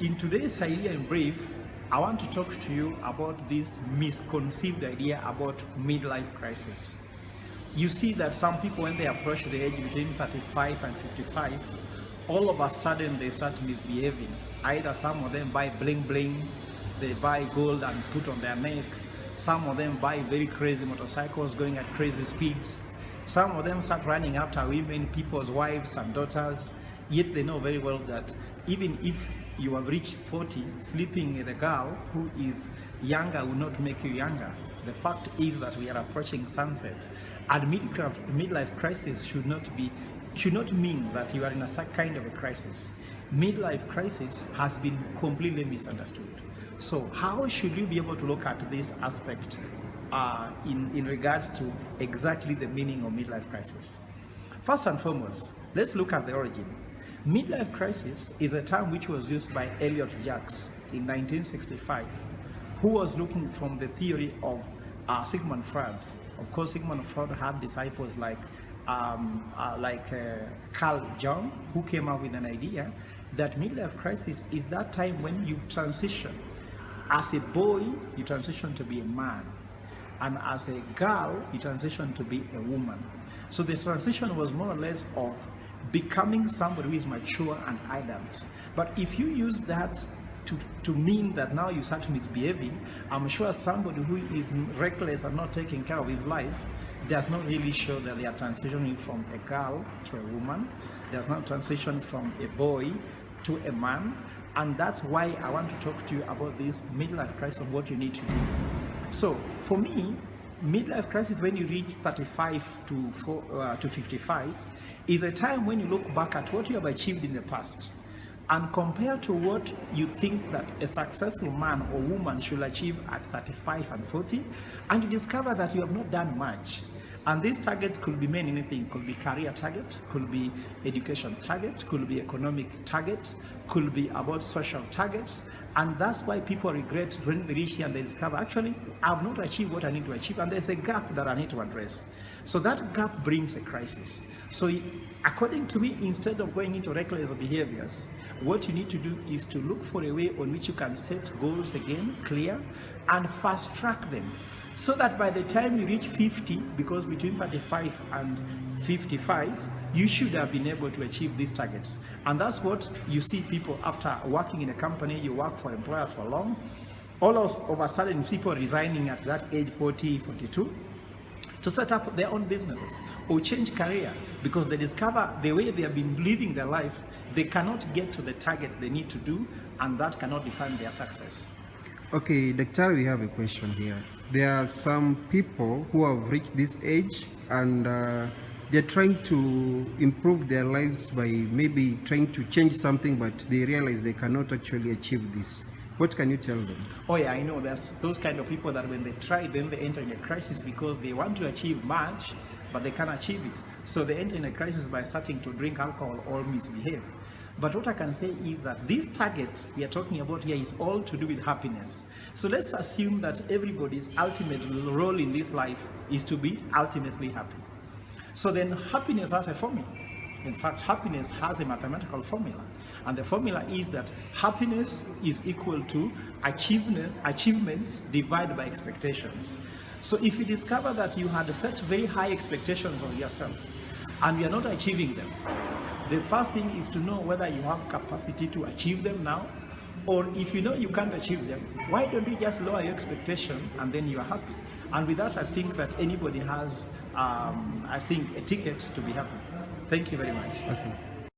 In today's idea in brief, I want to talk to you about this misconceived idea about midlife crisis. You see that some people, when they approach the age between 35 and 55, all of a sudden they start misbehaving. Either some of them buy bling bling, they buy gold and put on their neck. Some of them buy very crazy motorcycles going at crazy speeds. Some of them start running after women, people's wives and daughters. Yet they know very well that even if you have reached 40, sleeping with a girl who is younger will not make you younger. The fact is that we are approaching sunset, and midlife crisis should not mean that you are in a kind of a crisis. Midlife crisis has been completely misunderstood. So how should you be able to look at this aspect in regards to exactly the meaning of midlife crisis? First and foremost, let's look at the origin. Midlife crisis is a term which was used by Elliot Jacques in 1965, who was looking from the theory of Sigmund Freud. Of course, Sigmund Freud had disciples like Carl Jung, who came up with an idea that midlife crisis is that time when you transition. As a boy, you transition to be a man, and as a girl, you transition to be a woman. So the transition was more or less of becoming somebody who is mature and adult. But if you use that to mean that now you start misbehaving, I'm sure somebody who is reckless and not taking care of his life does not really show that they are transitioning from a girl to a woman, does not transition from a boy to a man. And that's why I want to talk to you about this midlife crisis of what you need to do. So for me, midlife crisis, when you reach 35 to 55, is a time when you look back at what you have achieved in the past and compare to what you think that a successful man or woman should achieve at 35 and 40, and you discover that you have not done much. And these targets could be many anything. Could be career target, could be education target, could be economic target, could be about social targets. And that's why people regret when they reach here and they discover, actually, I've not achieved what I need to achieve, and there's a gap that I need to address. So that gap brings a crisis. So according to me, instead of going into reckless behaviors, what you need to do is to look for a way on which you can set goals again, clear, and fast track them. So that by the time you reach 50, because between 35 and 55, you should have been able to achieve these targets. And that's what you see people after working in a company, you work for employers for long, all of a sudden people resigning at that age 40, 42, to set up their own businesses or change career because they discover the way they have been living their life, they cannot get to the target they need to do, and that cannot define their success. Okay, Doctor, we have a question here. There are some people who have reached this age and they're trying to improve their lives by maybe trying to change something, but they realize they cannot actually achieve this. What can you tell them? Oh yeah, I know. There's those kind of people that when they try, then they enter in a crisis because they want to achieve much, but they can't achieve it. So they enter in a crisis by starting to drink alcohol or misbehave. But what I can say is that this target we are talking about here is all to do with happiness. So let's assume that everybody's ultimate role in this life is to be ultimately happy. So then happiness has a formula. In fact, happiness has a mathematical formula. And the formula is that happiness is equal to achievements divided by expectations. So if you discover that you had set very high expectations of yourself and you are not achieving them, the first thing is to know whether you have capacity to achieve them now, or if you know you can't achieve them, why don't you just lower your expectation and then you are happy? And with that, I think that anybody has, a ticket to be happy. Thank you very much. Awesome.